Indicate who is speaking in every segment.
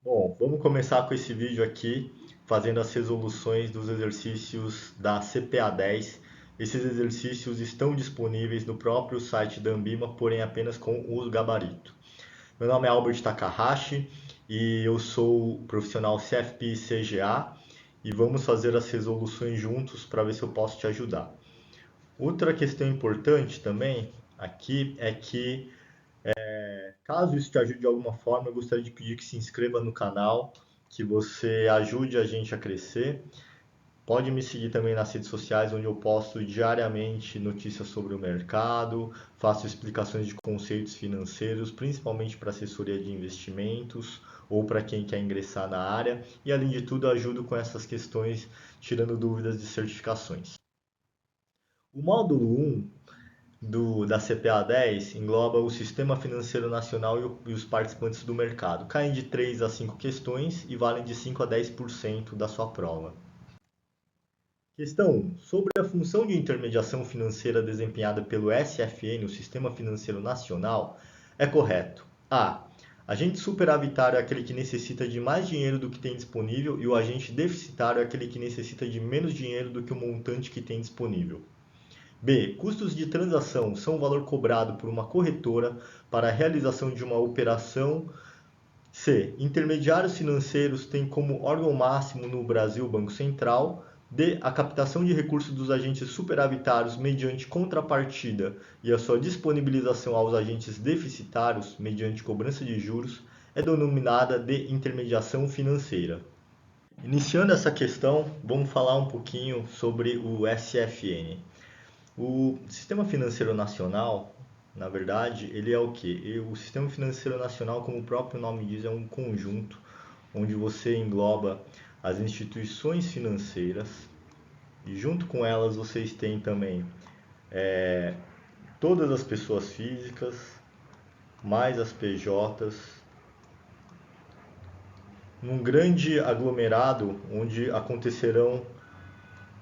Speaker 1: Bom, vamos começar com esse vídeo aqui, fazendo as resoluções dos exercícios da CPA 10. Esses exercícios estão disponíveis no próprio site da Ambima, porém apenas com o gabarito. Meu nome é Albert Takahashi e eu sou profissional CFP e CGA e vamos fazer as resoluções juntos para ver se eu posso te ajudar. Outra questão importante também aqui é que caso isso te ajude de alguma forma, eu gostaria de pedir que se inscreva no canal, que você ajude a gente a crescer. Pode me seguir também nas redes sociais, onde eu posto diariamente notícias sobre o mercado, faço explicações de conceitos financeiros, principalmente para assessoria de investimentos ou para quem quer ingressar na área. E além de tudo, ajudo com essas questões, tirando dúvidas de certificações. O módulo 1 da CPA 10 engloba o Sistema Financeiro Nacional e os participantes do mercado. Caem de 3 a 5 questões e valem de 5 a 10% da sua prova. Questão 1. Sobre a função de intermediação financeira desempenhada pelo SFN, o Sistema Financeiro Nacional, é correto: A. Agente superavitário é aquele que necessita de mais dinheiro do que tem disponível e o agente deficitário é aquele que necessita de menos dinheiro do que o montante que tem disponível. B. Custos de transação são o valor cobrado por uma corretora para a realização de uma operação. C. Intermediários financeiros têm como órgão máximo no Brasil o Banco Central. D. A captação de recursos dos agentes superavitários mediante contrapartida e a sua disponibilização aos agentes deficitários mediante cobrança de juros é denominada de intermediação financeira. Iniciando essa questão, vamos falar um pouquinho sobre o SFN. O Sistema Financeiro Nacional, na verdade, ele é o quê? O Sistema Financeiro Nacional, como o próprio nome diz, é um conjunto onde você engloba as instituições financeiras e junto com elas vocês têm também todas as pessoas físicas, mais as PJs, num grande aglomerado onde acontecerão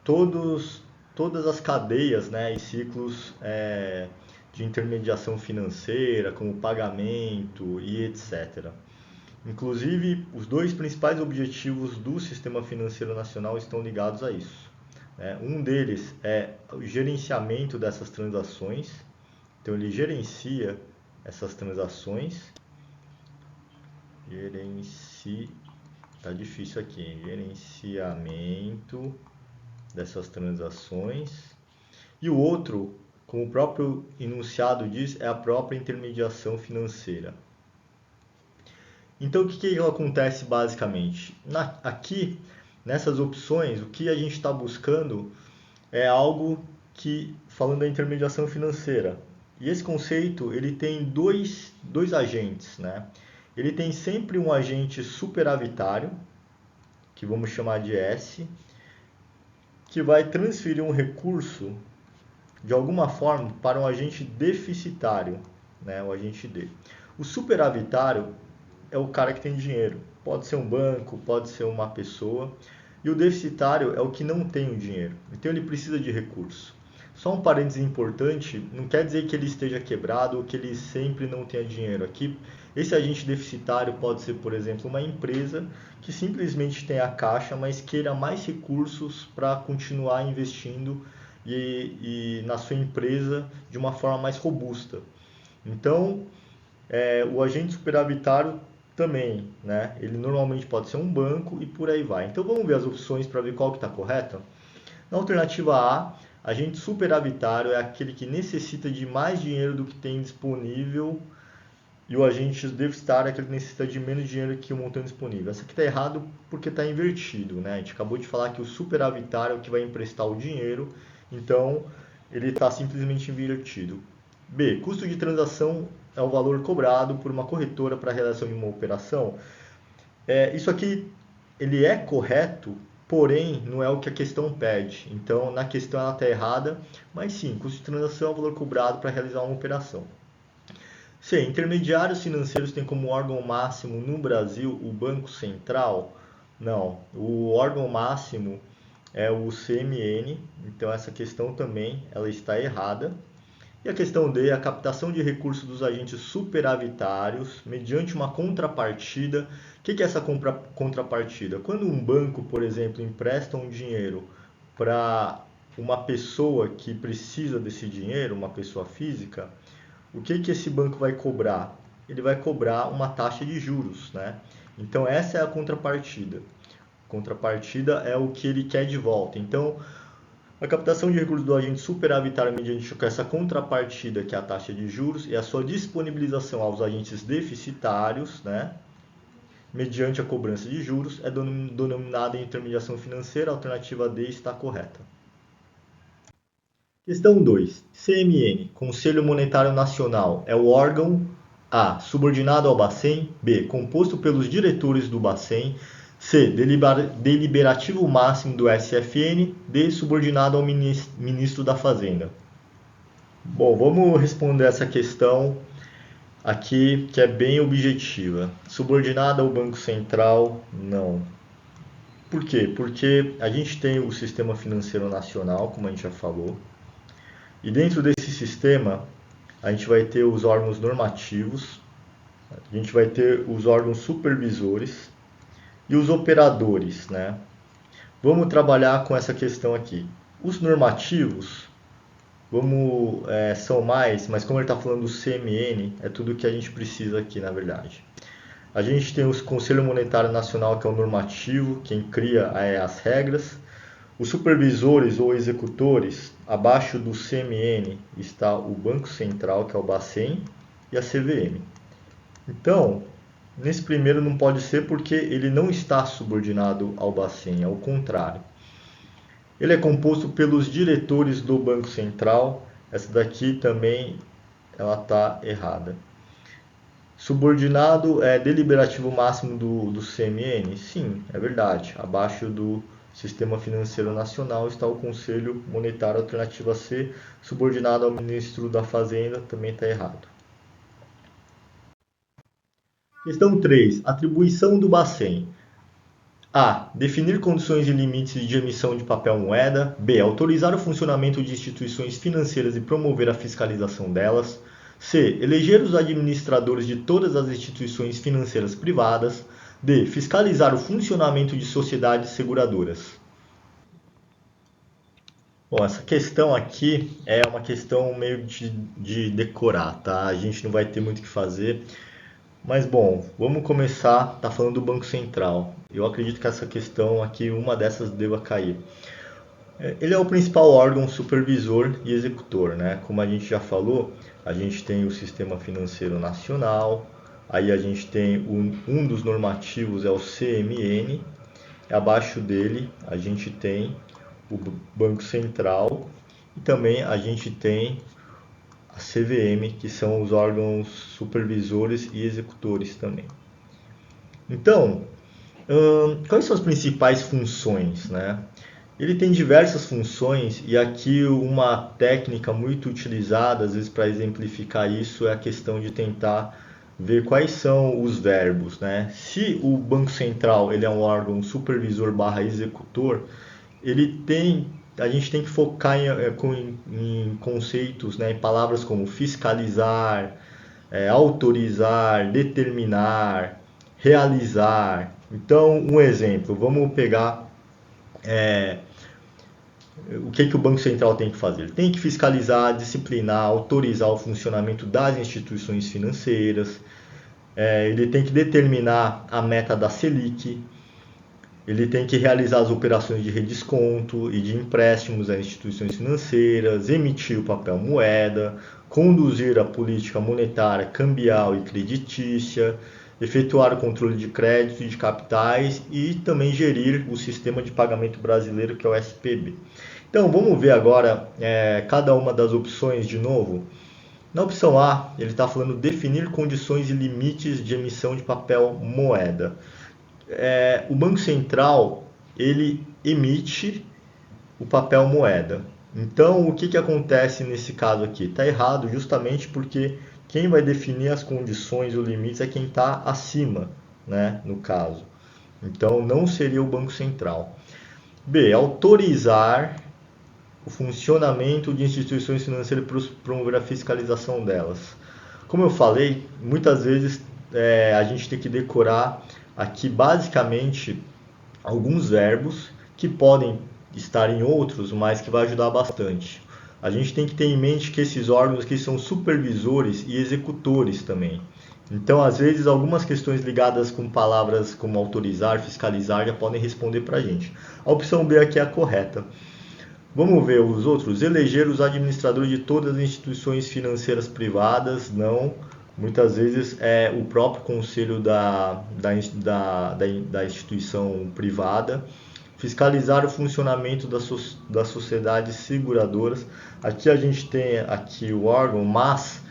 Speaker 1: todos, todas as cadeias, né, e ciclos de intermediação financeira, como pagamento e etc. Inclusive, os dois principais objetivos do Sistema Financeiro Nacional estão ligados a isso. Né? Um deles é o gerenciamento dessas transações, então ele gerencia essas transações. Tá difícil aqui, hein? Gerenciamento dessas transações. E o outro, como o próprio enunciado diz, é a própria intermediação financeira. Então, o que acontece basicamente? Aqui, nessas opções, o que a gente está buscando é algo que, falando da intermediação financeira, e esse conceito ele tem dois agentes, né? Ele tem sempre um agente superavitário, que vamos chamar de S, que vai transferir um recurso de alguma forma para um agente deficitário, né, o agente D. O superavitário é o cara que tem dinheiro, pode ser um banco, pode ser uma pessoa, e o deficitário é o que não tem o dinheiro, então ele precisa de recurso. Só um parênteses importante, não quer dizer que ele esteja quebrado ou que ele sempre não tenha dinheiro. Aqui, esse agente deficitário pode ser, por exemplo, uma empresa que simplesmente tem a caixa, mas queira mais recursos para continuar investindo e na sua empresa de uma forma mais robusta. Então, o agente superavitário também, né? Ele normalmente pode ser um banco e por aí vai. Então vamos ver as opções para ver qual que está correta. Na alternativa A, agente superavitário é aquele que necessita de mais dinheiro do que tem disponível e o agente deficitário é aquele que necessita de menos dinheiro que o montante disponível. Essa aqui está errado porque está invertido, né? A gente acabou de falar que o superavitário é o que vai emprestar o dinheiro, então ele está simplesmente invertido. B. Custo de transação é o valor cobrado por uma corretora para a realização de uma operação. Isso aqui ele é correto, porém não é o que a questão pede. Então na questão ela está errada, mas sim, custo de transação é o valor cobrado para realizar uma operação. C. Intermediários financeiros têm como órgão máximo no Brasil o Banco Central? Não, o órgão máximo é o CMN, então essa questão também ela está errada. E a questão D, a captação de recursos dos agentes superavitários mediante uma contrapartida. O que é essa contrapartida? Quando um banco, por exemplo, empresta um dinheiro para uma pessoa que precisa desse dinheiro, uma pessoa física, o que esse banco vai cobrar? Ele vai cobrar uma taxa de juros, né? Então essa é a contrapartida. Contrapartida é o que ele quer de volta. Então, a captação de recursos do agente superavitário mediante essa contrapartida, que é a taxa de juros, e a sua disponibilização aos agentes deficitários, né, mediante a cobrança de juros, é denominada intermediação financeira. A alternativa D está correta. Questão 2. CMN, Conselho Monetário Nacional, é o órgão A. Subordinado ao Bacen. B. Composto pelos diretores do Bacen. C. Deliberativo máximo do SFN. D. Subordinado ao ministro da Fazenda. Bom, vamos responder essa questão aqui, que é bem objetiva. Subordinado ao Banco Central, não. Por quê? Porque a gente tem o Sistema Financeiro Nacional, como a gente já falou, e dentro desse sistema a gente vai ter os órgãos normativos, a gente vai ter os órgãos supervisores e os operadores, né? Vamos trabalhar com essa questão aqui. Os normativos são mais, mas como ele está falando do CMN, é tudo que a gente precisa aqui, na verdade. A gente tem o Conselho Monetário Nacional, que é o normativo, quem cria as regras. Os supervisores ou executores, abaixo do CMN está o Banco Central, que é o Bacen, e a CVM. Então, nesse primeiro não pode ser porque ele não está subordinado ao Bacen, ao contrário. Ele é composto pelos diretores do Banco Central. Essa daqui também ela está errada. Subordinado é deliberativo máximo do CMN? Sim, é verdade. Abaixo do Sistema Financeiro Nacional está o Conselho Monetário. Alternativa C, subordinado ao Ministro da Fazenda, também está errado. Questão 3. Atribuição do Bacen. A. Definir condições e limites de emissão de papel moeda. B. Autorizar o funcionamento de instituições financeiras e promover a fiscalização delas. C. Eleger os administradores de todas as instituições financeiras privadas. D. Fiscalizar o funcionamento de sociedades seguradoras. Bom, essa questão aqui é uma questão meio de decorar, tá? A gente não vai ter muito o que fazer. Mas bom, vamos começar, tá falando do Banco Central. Eu acredito que essa questão aqui, uma dessas deva cair. Ele é o principal órgão supervisor e executor, né? Como a gente já falou, a gente tem o Sistema Financeiro Nacional, aí a gente tem um dos normativos é o CMN, abaixo dele a gente tem o Banco Central e também a gente tem a CVM, que são os órgãos supervisores e executores também. Então, quais são as principais funções, né? Ele tem diversas funções e aqui uma técnica muito utilizada, às vezes para exemplificar isso, é a questão de tentar ver quais são os verbos, né? Se o Banco Central ele é um órgão supervisor barra executor, a gente tem que focar em conceitos, né, em palavras como fiscalizar, autorizar, determinar, realizar. Então, um exemplo, vamos pegar o que o Banco Central tem que fazer? Ele tem que fiscalizar, disciplinar, autorizar o funcionamento das instituições financeiras, ele tem que determinar a meta da Selic, ele tem que realizar as operações de redesconto e de empréstimos às instituições financeiras, emitir o papel moeda, conduzir a política monetária, cambial e creditícia, efetuar o controle de crédito e de capitais e também gerir o sistema de pagamento brasileiro, que é o SPB. Então, vamos ver agora cada uma das opções de novo. Na opção A, ele está falando definir condições e limites de emissão de papel moeda. O Banco Central ele emite o papel moeda. Então, o que acontece nesse caso aqui? Está errado justamente porque quem vai definir as condições e os limites é quem está acima, né, no caso. Então, não seria o Banco Central. B. Autorizar o funcionamento de instituições financeiras e promover a fiscalização delas. Como eu falei, muitas vezes a gente tem que decorar aqui basicamente alguns verbos que podem estar em outros, mas que vai ajudar bastante. A gente tem que ter em mente que esses órgãos aqui são supervisores e executores também. Então, às vezes, algumas questões ligadas com palavras como autorizar, fiscalizar, já podem responder para a gente. A opção B aqui é a correta. Vamos ver os outros. Eleger os administradores de todas as instituições financeiras privadas. Não. Muitas vezes é o próprio conselho da instituição privada. Fiscalizar o funcionamento das sociedades seguradoras. Aqui a gente tem aqui o órgão, mas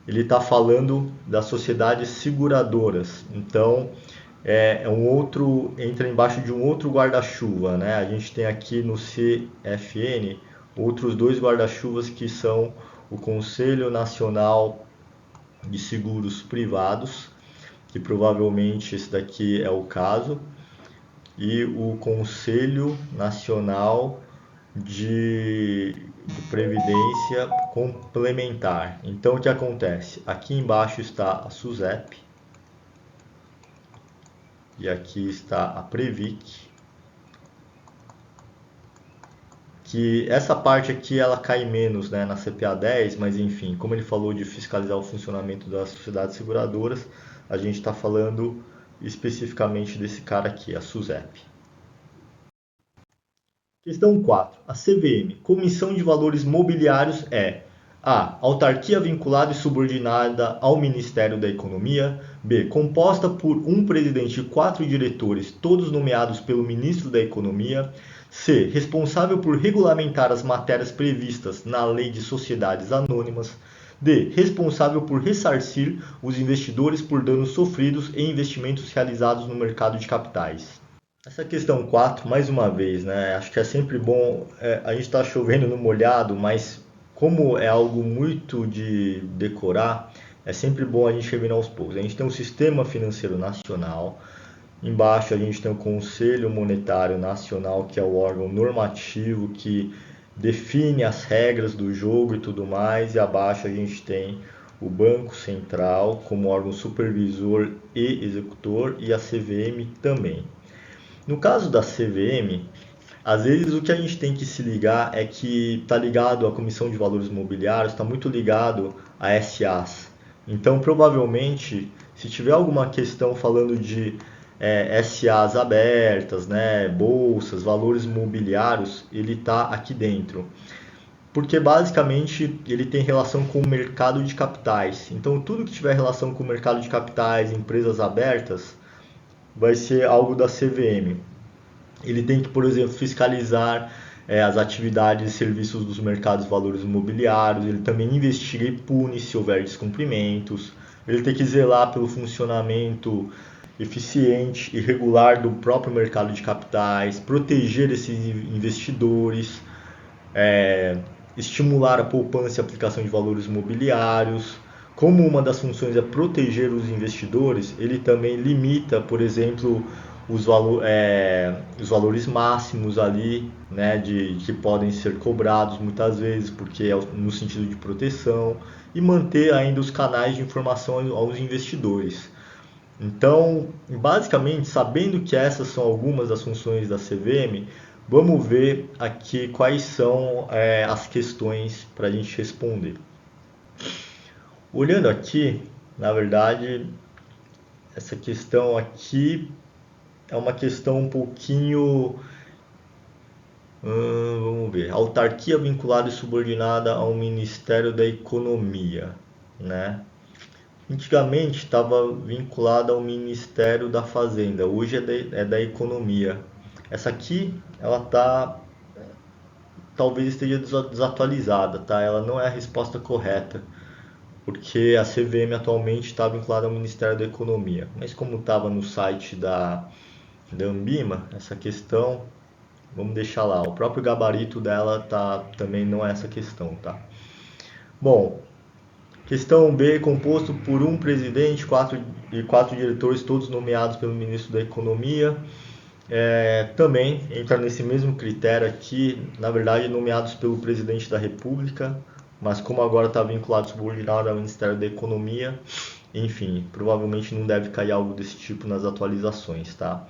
Speaker 1: ele está falando das sociedades seguradoras. Então, entra embaixo de um outro guarda-chuva, né? A gente tem aqui no CFN outros dois guarda-chuvas que são o Conselho Nacional de Seguros Privados, que provavelmente esse daqui é o caso, e o Conselho Nacional de Previdência Complementar. Então, o que acontece? Aqui embaixo está a SUSEP, e aqui está a Previc, que essa parte aqui ela cai menos, né, na CPA 10, mas enfim, como ele falou de fiscalizar o funcionamento das sociedades seguradoras, a gente está falando especificamente desse cara aqui, a SUSEP. Questão 4. A CVM, Comissão de Valores Mobiliários, é A. Autarquia vinculada e subordinada ao Ministério da Economia. B. Composta por um presidente e 4 diretores, todos nomeados pelo Ministro da Economia. C. Responsável por regulamentar as matérias previstas na Lei de Sociedades Anônimas. D. Responsável por ressarcir os investidores por danos sofridos em investimentos realizados no mercado de capitais. Essa questão 4, mais uma vez, né? Acho que é sempre bom, a gente está chovendo no molhado, mas como é algo muito de decorar, é sempre bom a gente revirar aos poucos. A gente tem o Sistema Financeiro Nacional, embaixo a gente tem o Conselho Monetário Nacional, que é o órgão normativo que define as regras do jogo e tudo mais, e abaixo a gente tem o Banco Central como órgão supervisor e executor, e a CVM também. No caso da CVM, às vezes o que a gente tem que se ligar é que está ligado à Comissão de Valores Mobiliários, está muito ligado a SAs. Então, provavelmente, se tiver alguma questão falando de SAs abertas, né, bolsas, valores mobiliários, ele está aqui dentro. Porque basicamente ele tem relação com o mercado de capitais. Então, tudo que tiver relação com o mercado de capitais, empresas abertas, vai ser algo da CVM. Ele tem que, por exemplo, fiscalizar as atividades e serviços dos mercados de valores imobiliários, ele também investiga e pune se houver descumprimentos, ele tem que zelar pelo funcionamento eficiente e regular do próprio mercado de capitais, proteger esses investidores, estimular a poupança e a aplicação de valores imobiliários. Como uma das funções é proteger os investidores, ele também limita, por exemplo, os valores máximos ali, né, que podem ser cobrados muitas vezes, porque é no sentido de proteção, e manter ainda os canais de informação aos investidores. Então, basicamente, sabendo que essas são algumas das funções da CVM, vamos ver aqui quais são as questões para a gente responder. Olhando aqui, na verdade, essa questão aqui é uma questão um pouquinho, vamos ver, autarquia vinculada e subordinada ao Ministério da Economia, né? Antigamente estava vinculada ao Ministério da Fazenda, hoje é da Economia. Essa aqui, ela talvez esteja desatualizada, tá? Ela não é a resposta correta, porque a CVM atualmente está vinculada ao Ministério da Economia. Mas como estava no site da Ambima, essa questão, vamos deixar lá. O próprio gabarito dela também não é essa questão, tá? Bom, questão B, composto por um presidente e quatro diretores, todos nomeados pelo ministro da Economia. Também entra nesse mesmo critério aqui, na verdade nomeados pelo presidente da República, mas como agora está vinculado subordinado ao Ministério da Economia, enfim, provavelmente não deve cair algo desse tipo nas atualizações, tá?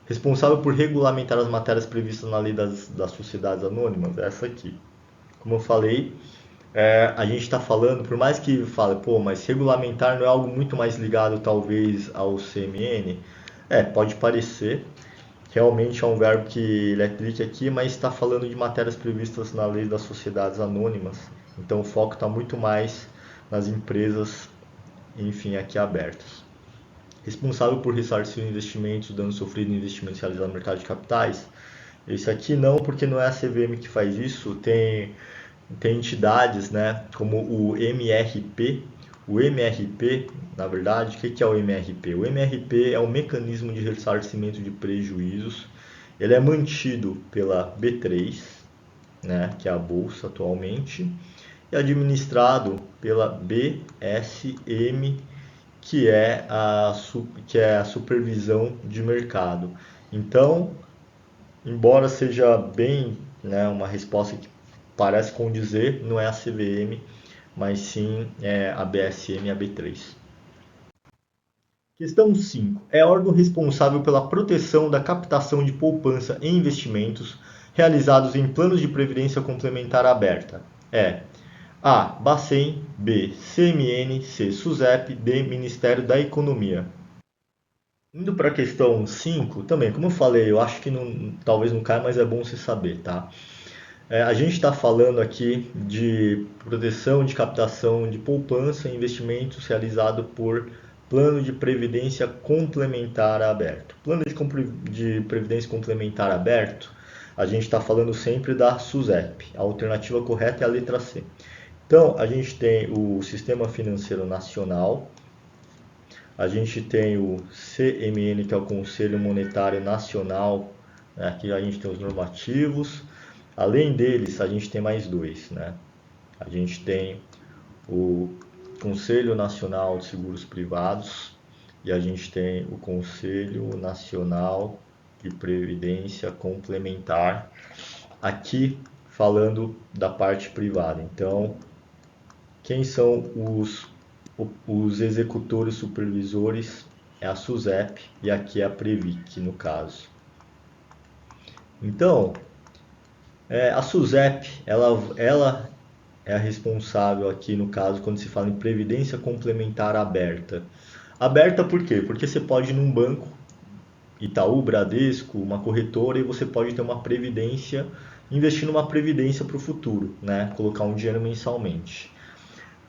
Speaker 1: Responsável por regulamentar as matérias previstas na lei das sociedades anônimas, essa aqui. Como eu falei, a gente está falando, por mais que fale, pô, mas regulamentar não é algo muito mais ligado talvez ao CMN? Pode parecer, realmente é um verbo que ele é trick aqui, mas está falando de matérias previstas na lei das sociedades anônimas. Então o foco está muito mais nas empresas, enfim, aqui abertas. Responsável por ressarcir investimentos, danos sofridos em investimentos realizados no mercado de capitais. Esse aqui não, porque não é a CVM que faz isso, tem entidades, né, como o MRP. O MRP, na verdade, o que é o MRP? O MRP é um mecanismo de ressarcimento de prejuízos. Ele é mantido pela B3, né, que é a bolsa atualmente, e administrado pela BSM, que é a supervisão de mercado. Então, embora seja bem, né, uma resposta que parece condizer, não é a CVM, mas sim a BSM e a B3. Questão 5. É órgão responsável pela proteção da captação de poupança em investimentos realizados em planos de previdência complementar aberta. A. Bacen, B. CMN, C. SUSEP, D. Ministério da Economia. Indo para a questão 5, também, como eu falei, eu acho que talvez não caia, mas é bom você saber, tá? A gente está falando aqui de proteção de captação de poupança e investimentos realizado por plano de previdência complementar aberto. Plano de previdência complementar aberto, a gente está falando sempre da SUSEP. A alternativa correta é a letra C. Então, a gente tem o Sistema Financeiro Nacional, a gente tem o CMN, que é o Conselho Monetário Nacional, né? Aqui a gente tem os normativos. Além deles, a gente tem mais dois, né? A gente tem o Conselho Nacional de Seguros Privados e a gente tem o Conselho Nacional de Previdência Complementar, aqui falando da parte privada. Então, quem são os executores supervisores? É a SUSEP e aqui é a Previc, no caso. Então, a SUSEP, ela é a responsável aqui, no caso, quando se fala em previdência complementar aberta. Aberta por quê? Porque você pode ir num banco, Itaú, Bradesco, uma corretora, e você pode ter uma previdência, investir numa previdência para o futuro, né? Colocar um dinheiro mensalmente.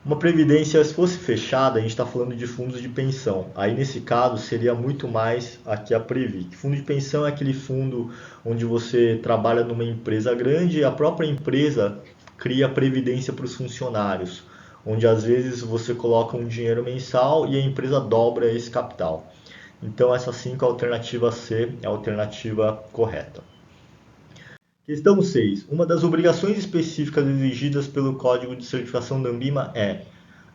Speaker 1: Uma previdência, se fosse fechada, a gente está falando de fundos de pensão. Aí, nesse caso, seria muito mais aqui a Previc. Fundo de pensão é aquele fundo onde você trabalha numa empresa grande e a própria empresa cria previdência para os funcionários, onde às vezes você coloca um dinheiro mensal e a empresa dobra esse capital. Então, essa 5, a alternativa C, é a alternativa correta. Questão 6. Uma das obrigações específicas exigidas pelo Código de Certificação da Anbima é: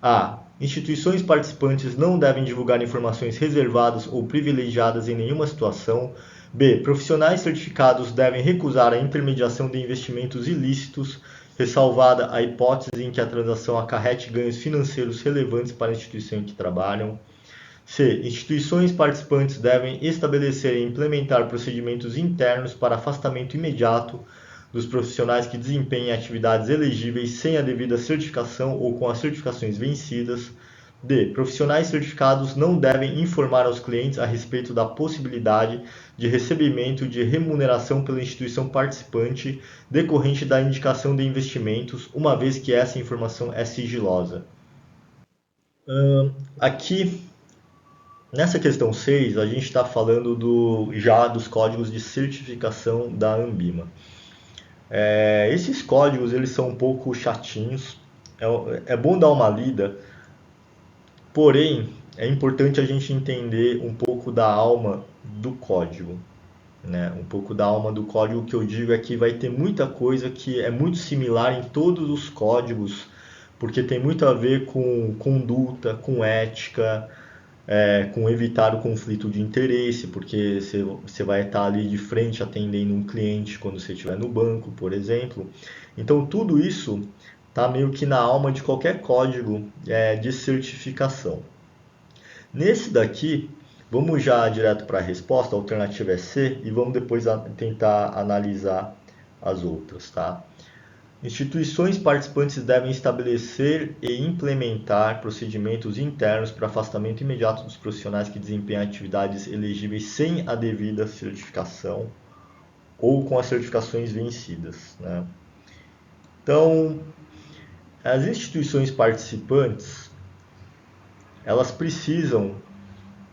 Speaker 1: A. Instituições participantes não devem divulgar informações reservadas ou privilegiadas em nenhuma situação. B. Profissionais certificados devem recusar a intermediação de investimentos ilícitos, ressalvada a hipótese em que a transação acarrete ganhos financeiros relevantes para a instituição em que trabalham. C. Instituições participantes devem estabelecer e implementar procedimentos internos para afastamento imediato dos profissionais que desempenhem atividades elegíveis sem a devida certificação ou com as certificações vencidas. D. Profissionais certificados não devem informar aos clientes a respeito da possibilidade de recebimento de remuneração pela instituição participante decorrente da indicação de investimentos, uma vez que essa informação é sigilosa. Aqui Nessa questão 6, a gente está falando já dos códigos de certificação da Anbima. Esses códigos eles são um pouco chatinhos, é bom dar uma lida, porém é importante a gente entender um pouco da alma do código. Né? Um pouco da alma do código que eu digo é que vai ter muita coisa que é muito similar em todos os códigos, porque tem muito a ver com conduta, com ética, com evitar o conflito de interesse, porque você vai estar ali de frente atendendo um cliente quando você estiver no banco, por exemplo. Então, tudo isso está meio que na alma de qualquer código de certificação. Nesse daqui, vamos já direto para a resposta, a alternativa é C, e vamos depois tentar analisar as outras, tá? Instituições participantes devem estabelecer e implementar procedimentos internos para afastamento imediato dos profissionais que desempenham atividades elegíveis sem a devida certificação ou com as certificações vencidas, né? Então, as instituições participantes, elas precisam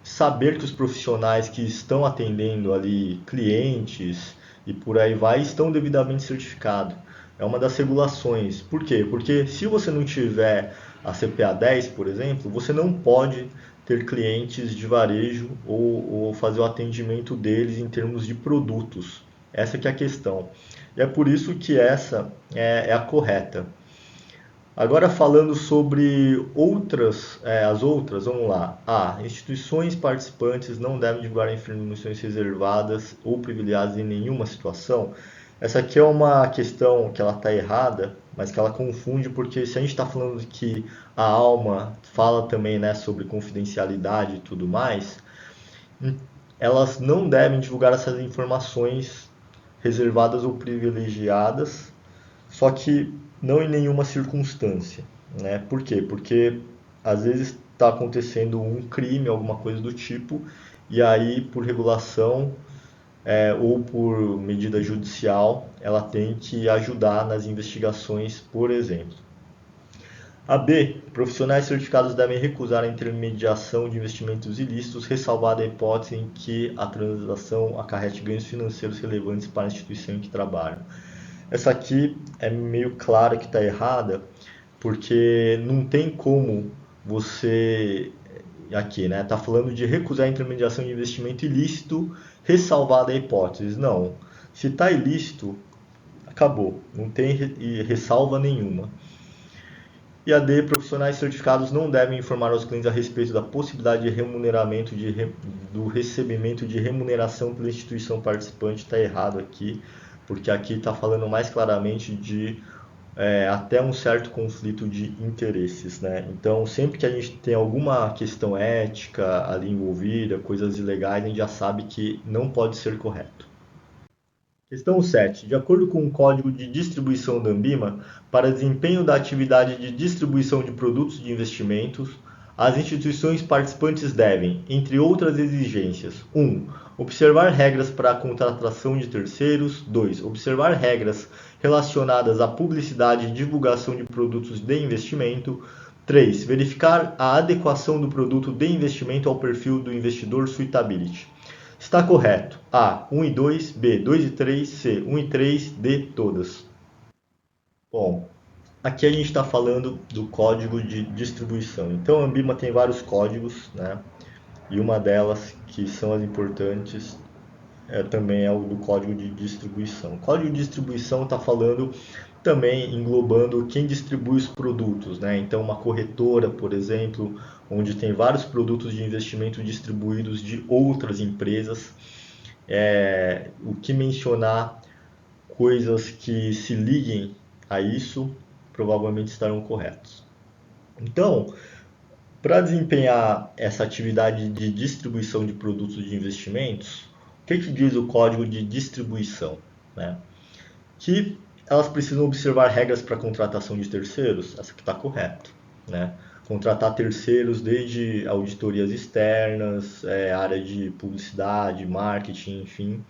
Speaker 1: saber que os profissionais que estão atendendo ali clientes e por aí vai estão devidamente certificados. É uma das regulações. Por quê? Porque se você não tiver a CPA 10, por exemplo, você não pode ter clientes de varejo ou fazer o atendimento deles em termos de produtos. Essa que é a questão. E é por isso que essa é a correta. Agora falando sobre as outras, vamos lá. A. Instituições participantes não devem divulgar informações reservadas ou privilegiadas em nenhuma situação. Essa aqui é uma questão que ela está errada, mas que ela confunde, porque se a gente está falando que a alma fala também, né, sobre confidencialidade e tudo mais, elas não devem divulgar essas informações reservadas ou privilegiadas, só que não em nenhuma circunstância, né? Por quê? Porque às vezes está acontecendo um crime, alguma coisa do tipo, e aí por regulação ou por medida judicial, ela tem que ajudar nas investigações, por exemplo. A B. Profissionais certificados devem recusar a intermediação de investimentos ilícitos, ressalvada a hipótese em que a transação acarrete ganhos financeiros relevantes para a instituição em que trabalham. Essa aqui é meio claro que está errada, porque não tem como você aqui, né? Tá falando de recusar a intermediação de investimento ilícito, ressalvada a hipótese. Não. Se está ilícito, acabou. Não tem ressalva nenhuma. E a D, profissionais certificados não devem informar aos clientes a respeito da possibilidade de remuneramento do recebimento de remuneração pela instituição participante. Está errado aqui, porque aqui está falando mais claramente de até um certo conflito de interesses, né? Então, sempre que a gente tem alguma questão ética ali envolvida, coisas ilegais, a gente já sabe que não pode ser correto. Questão 7. De acordo com o Código de Distribuição da Anbima, para desempenho da atividade de distribuição de produtos de investimentos, as instituições participantes devem, entre outras exigências, 1. Observar regras para a contratação de terceiros. 2. Observar regras relacionadas à publicidade e divulgação de produtos de investimento. 3. Verificar a adequação do produto de investimento ao perfil do investidor suitability. Está correto. A, 1 e 2, B, 2 e 3, C, 1 e 3, D, todas. Bom, aqui a gente está falando do código de distribuição. Então a Ambima tem vários códigos, né? E uma delas, que são as importantes, também é o do código de distribuição. O código de distribuição está falando também englobando quem distribui os produtos, né? Então uma corretora, por exemplo, onde tem vários produtos de investimento distribuídos de outras empresas, o que mencionar coisas que se liguem a isso provavelmente estarão corretos. Então, para desempenhar essa atividade de distribuição de produtos de investimentos, o que diz o código de distribuição? Né? Que elas precisam observar regras para contratação de terceiros, essa que está correto. Né? Contratar terceiros desde auditorias externas, área de publicidade, marketing, enfim.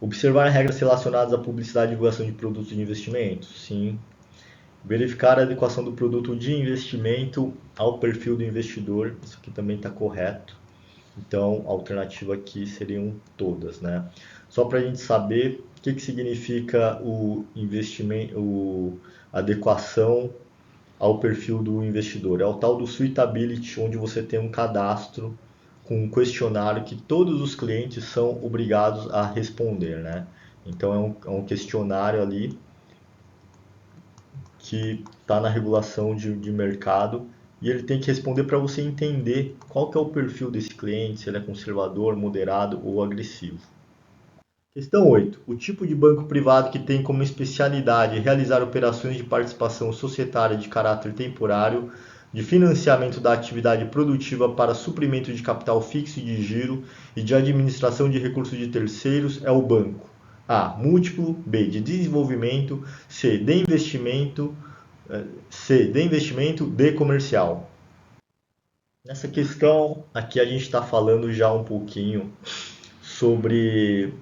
Speaker 1: Observar regras relacionadas à publicidade e divulgação de produtos de investimento, sim. Verificar a adequação do produto de investimento ao perfil do investidor, isso aqui também está correto. Então, a alternativa aqui seriam todas, né? Só para a gente saber o que significa o investimento, adequação ao perfil do investidor. É o tal do suitability, onde você tem um cadastro com um questionário que todos os clientes são obrigados a responder, né? Então é um questionário ali que está na regulação de mercado e ele tem que responder para você entender qual que é o perfil desse cliente, se ele é conservador, moderado ou agressivo. Questão 8. O tipo de banco privado que tem como especialidade realizar operações de participação societária de caráter temporário, de financiamento da atividade produtiva para suprimento de capital fixo e de giro e de administração de recursos de terceiros é o banco A. Múltiplo, B. De desenvolvimento, C. De investimento, D. Comercial. Nessa questão aqui a gente está falando já um pouquinho sobre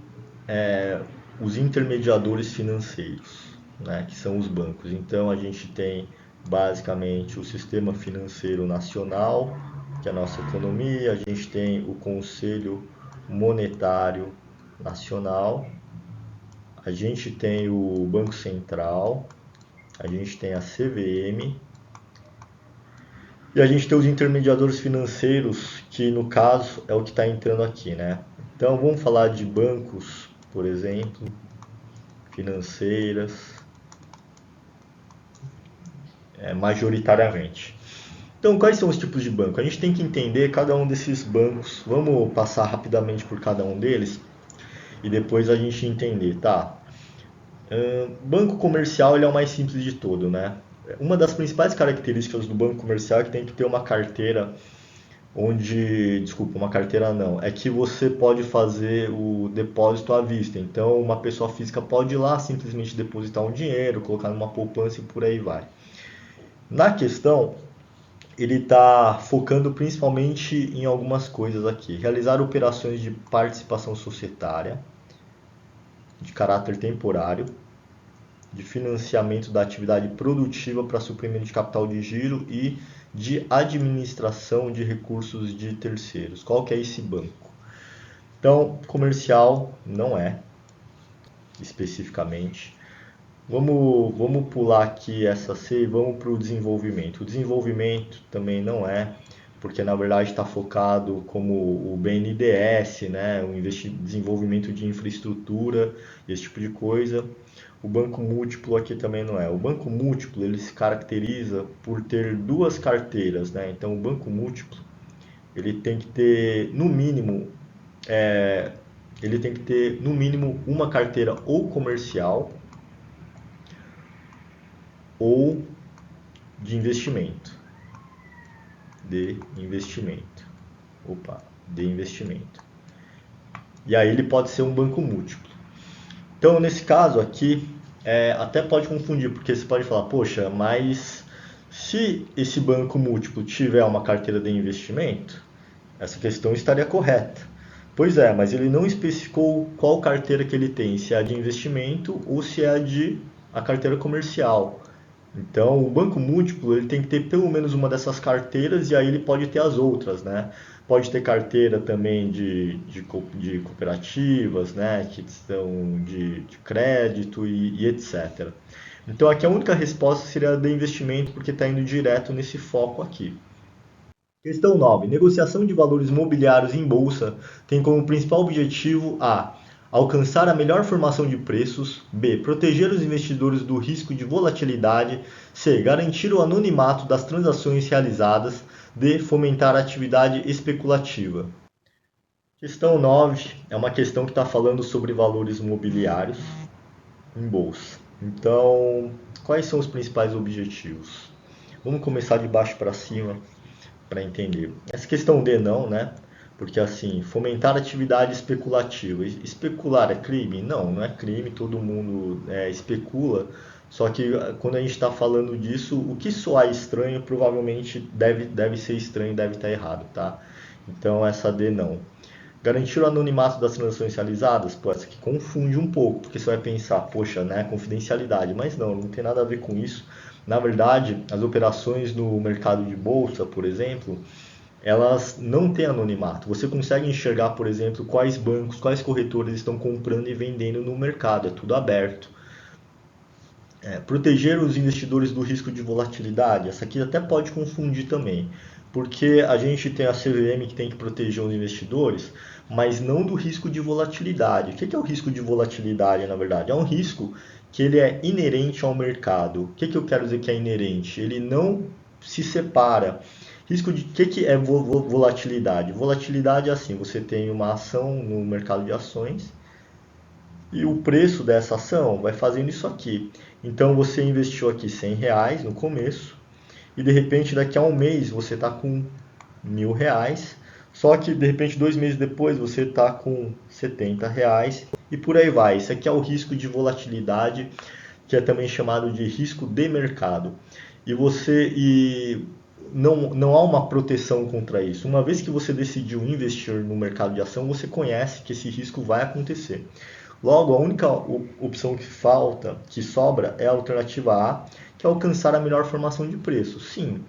Speaker 1: os intermediadores financeiros, né, que são os bancos. Então a gente tem basicamente o sistema financeiro nacional, que é a nossa economia, a gente tem o Conselho Monetário Nacional, a gente tem o Banco Central, a gente tem a CVM e a gente tem os intermediadores financeiros, que no caso é o que está entrando aqui, né? Então vamos falar de bancos, por exemplo, financeiras, majoritariamente. Então, quais são os tipos de banco? A gente tem que entender cada um desses bancos. Vamos passar rapidamente por cada um deles e depois a gente entender, tá? Banco comercial ele é o mais simples de todo, né? Uma das principais características do banco comercial é que tem que ter uma carteira desculpa, uma carteira não, é que você pode fazer o depósito à vista. Então, uma pessoa física pode ir lá simplesmente depositar um dinheiro, colocar numa poupança e por aí vai. Na questão, ele está focando principalmente em algumas coisas aqui. Realizar operações de participação societária, de caráter temporário, de financiamento da atividade produtiva para suprimento de capital de giro e de administração de recursos de terceiros. Qual que é esse banco? Então, comercial não é, especificamente. Vamos pular aqui essa C e vamos para o desenvolvimento. O desenvolvimento também não é, porque na verdade está focado como o BNDES, né? O desenvolvimento de infraestrutura, esse tipo de coisa. O banco múltiplo aqui também não é. O banco múltiplo ele se caracteriza por ter duas carteiras, né? Então o banco múltiplo ele tem que ter no mínimo uma carteira ou comercial ou de investimento. De investimento. De investimento. E aí ele pode ser um banco múltiplo. Então, nesse caso aqui, até pode confundir, porque você pode falar, poxa, mas se esse banco múltiplo tiver uma carteira de investimento, essa questão estaria correta. Pois é, mas ele não especificou qual carteira que ele tem, se é a de investimento ou se é a carteira comercial. Então, o banco múltiplo ele tem que ter pelo menos uma dessas carteiras e aí ele pode ter as outras, né? Pode ter carteira também de cooperativas, né? Que são de crédito e etc. Então, aqui a única resposta seria a de investimento, porque está indo direto nesse foco aqui. Questão 9. Negociação de valores mobiliários em bolsa tem como principal objetivo a. Alcançar a melhor formação de preços. B. Proteger os investidores do risco de volatilidade. C. Garantir o anonimato das transações realizadas. D. Fomentar a atividade especulativa. Questão 9 é uma questão que está falando sobre valores mobiliários em bolsa. Então, quais são os principais objetivos? Vamos começar de baixo para cima para entender. Essa questão D não, né? Porque assim, fomentar atividade especulativa. Especular é crime? Não, não é crime, todo mundo especula. Só que quando a gente está falando disso, o que soar estranho provavelmente deve ser estranho, deve estar errado, tá? Então essa D não. Garantir o anonimato das transações realizadas? Pô, essa aqui confunde um pouco, porque você vai pensar, poxa, né, confidencialidade. Mas não tem nada a ver com isso. Na verdade, as operações no mercado de bolsa, por exemplo, elas não têm anonimato. Você consegue enxergar, por exemplo, quais bancos, quais corretores estão comprando e vendendo no mercado. É tudo aberto. Proteger os investidores do risco de volatilidade. Essa aqui até pode confundir também, porque a gente tem a CVM que tem que proteger os investidores, mas não do risco de volatilidade. O que é o risco de volatilidade, na verdade? É um risco que ele é inerente ao mercado. O que eu quero dizer que é inerente? Ele não se separa. Risco de que é volatilidade? Volatilidade é assim, você tem uma ação no mercado de ações e o preço dessa ação vai fazendo isso aqui. Então você investiu aqui R$ 100 no começo e de repente daqui a um mês você está com R$ 1.000, só que de repente 2 meses depois você está com R$ 70 e por aí vai. Isso aqui é o risco de volatilidade, que é também chamado de risco de mercado. E não há uma proteção contra isso. Uma vez que você decidiu investir no mercado de ação, você conhece que esse risco vai acontecer. Logo, a única opção que sobra é a alternativa A, que é alcançar a melhor formação de preço. Sim,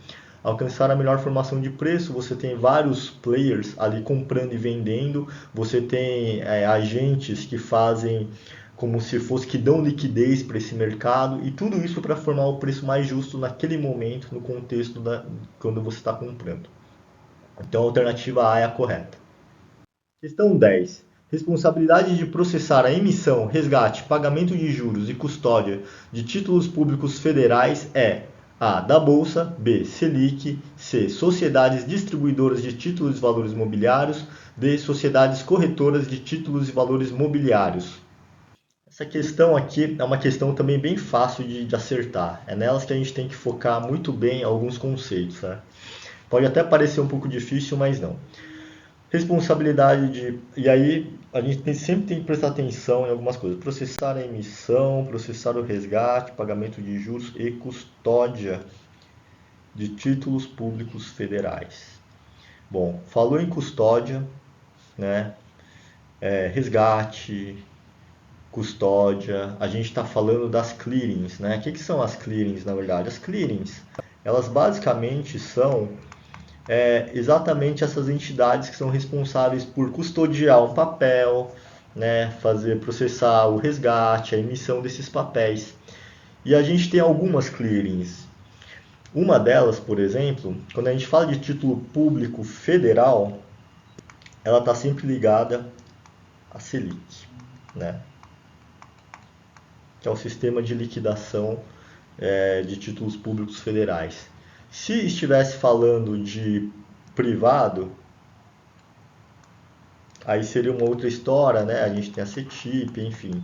Speaker 1: alcançar a melhor formação de preço, você tem vários players ali comprando e vendendo, você tem agentes que fazem como se fosse que dão liquidez para esse mercado e tudo isso para formar o preço mais justo naquele momento, no contexto quando você está comprando. Então a alternativa A é a correta. Questão 10. Responsabilidade de processar a emissão, resgate, pagamento de juros e custódia de títulos públicos federais é A. Da Bolsa, B. Selic, C. Sociedades distribuidoras de títulos e valores mobiliários, D. Sociedades corretoras de títulos e valores mobiliários. Essa questão aqui é uma questão também bem fácil de acertar. É nelas que a gente tem que focar muito bem alguns conceitos. Né? Pode até parecer um pouco difícil, mas não. Responsabilidade de. E aí a gente sempre tem que prestar atenção em algumas coisas. Processar a emissão, processar o resgate, pagamento de juros e custódia de títulos públicos federais. Bom, falou em custódia, né? Resgate, custódia, a gente está falando das clearings, né? O que são as clearings, na verdade? As clearings, elas basicamente são exatamente essas entidades que são responsáveis por custodiar um papel, né, processar o resgate, a emissão desses papéis. E a gente tem algumas clearings. Uma delas, por exemplo, quando a gente fala de título público federal, ela está sempre ligada à Selic, né, que é o sistema de liquidação de títulos públicos federais. Se estivesse falando de privado, aí seria uma outra história, né? A gente tem a CETIP, enfim.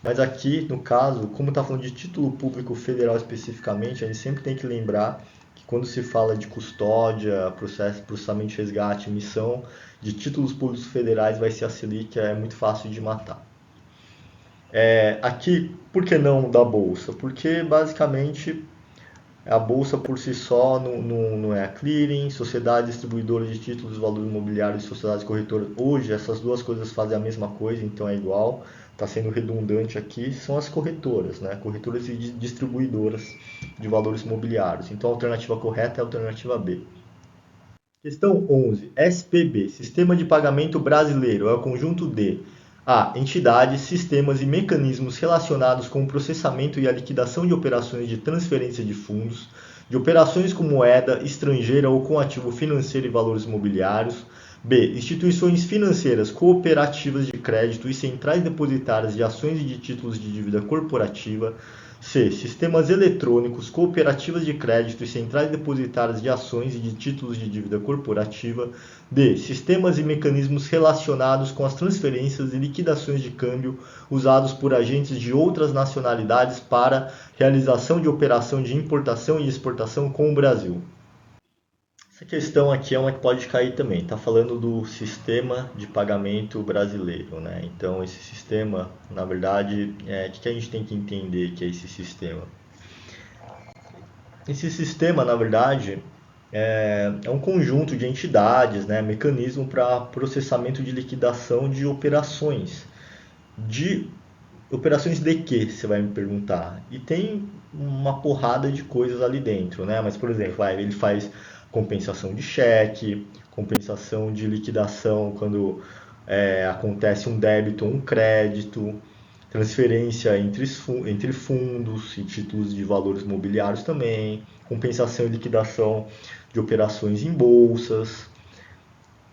Speaker 1: Mas aqui, no caso, como está falando de título público federal especificamente, a gente sempre tem que lembrar que quando se fala de custódia, processamento de resgate, emissão de títulos públicos federais, vai ser a Selic, é muito fácil de matar. Aqui, por que não da Bolsa? Porque basicamente a bolsa por si só não é a clearing, sociedade distribuidora de títulos, valores imobiliários e sociedades corretoras. Hoje essas duas coisas fazem a mesma coisa, então é igual. Está sendo redundante aqui, são as corretoras, né? Corretoras e distribuidoras de valores imobiliários. Então a alternativa correta é a alternativa B. Questão 11. SPB, Sistema de Pagamento Brasileiro, é o conjunto de A. Entidades, sistemas e mecanismos relacionados com o processamento e a liquidação de operações de transferência de fundos, de operações com moeda estrangeira ou com ativo financeiro e valores imobiliários. B. Instituições financeiras, cooperativas de crédito e centrais depositárias de ações e de títulos de dívida corporativa. C. Sistemas eletrônicos, cooperativas de crédito e centrais depositárias de ações e de títulos de dívida corporativa. D. Sistemas e mecanismos relacionados com as transferências e liquidações de câmbio usados por agentes de outras nacionalidades para realização de operação de importação e exportação com o Brasil. Essa questão aqui é uma que pode cair também. Está falando do sistema de pagamento brasileiro, né? Então, esse sistema, na verdade, o que a gente tem que entender que é esse sistema? Esse sistema, na verdade, é um conjunto de entidades, né? Mecanismo para processamento de liquidação de operações. De operações de quê, você vai me perguntar? E tem uma porrada de coisas ali dentro, né? Mas, por exemplo, ele faz compensação de cheque, compensação de liquidação quando acontece um débito ou um crédito, transferência entre fundos e títulos de valores mobiliários também, compensação e liquidação de operações em bolsas.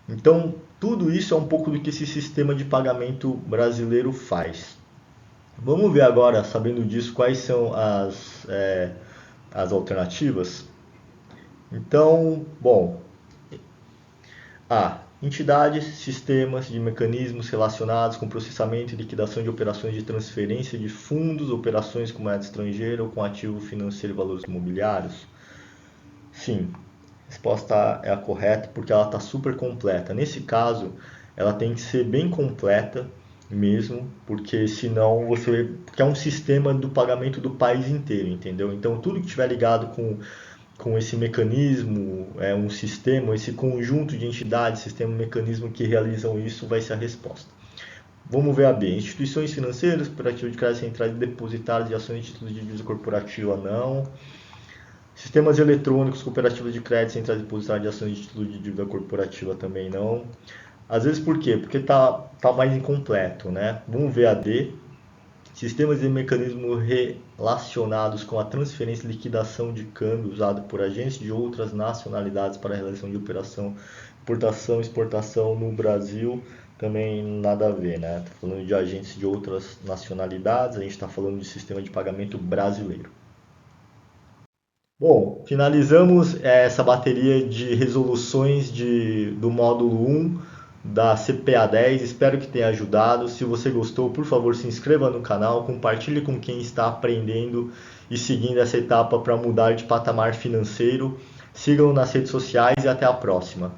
Speaker 1: Então, tudo isso é um pouco do que esse sistema de pagamento brasileiro faz. Vamos ver agora, sabendo disso, quais são as alternativas. Então, bom, entidades, sistemas de mecanismos relacionados com processamento e liquidação de operações de transferência de fundos, operações com moeda estrangeira ou com ativo financeiro e valores imobiliários. Sim, a resposta é a correta porque ela está super completa. Nesse caso, ela tem que ser bem completa mesmo, porque senão você. Porque é um sistema do pagamento do país inteiro, entendeu? Então tudo que estiver ligado com esse mecanismo, é um sistema, esse conjunto de entidades, sistema, mecanismo que realizam isso vai ser a resposta. Vamos ver a B. Instituições financeiras, cooperativas de crédito centrais depositárias de ações de títulos de dívida corporativa, não. Sistemas eletrônicos, cooperativas de crédito, centrais depositárias de ações de título de dívida corporativa também não. Às vezes por quê? Porque tá mais incompleto, né? Vamos ver a D. Sistemas e mecanismos relacionados com a transferência e liquidação de câmbio usado por agentes de outras nacionalidades para a realização de operação, importação e exportação no Brasil, também nada a ver, né? Tá falando de agentes de outras nacionalidades, a gente está falando de sistema de pagamento brasileiro. Bom, finalizamos essa bateria de resoluções do módulo 1 da CPA 10. Espero que tenha ajudado. Se você gostou, por favor, se inscreva no canal, compartilhe com quem está aprendendo e seguindo essa etapa para mudar de patamar financeiro. Sigam nas redes sociais e até a próxima.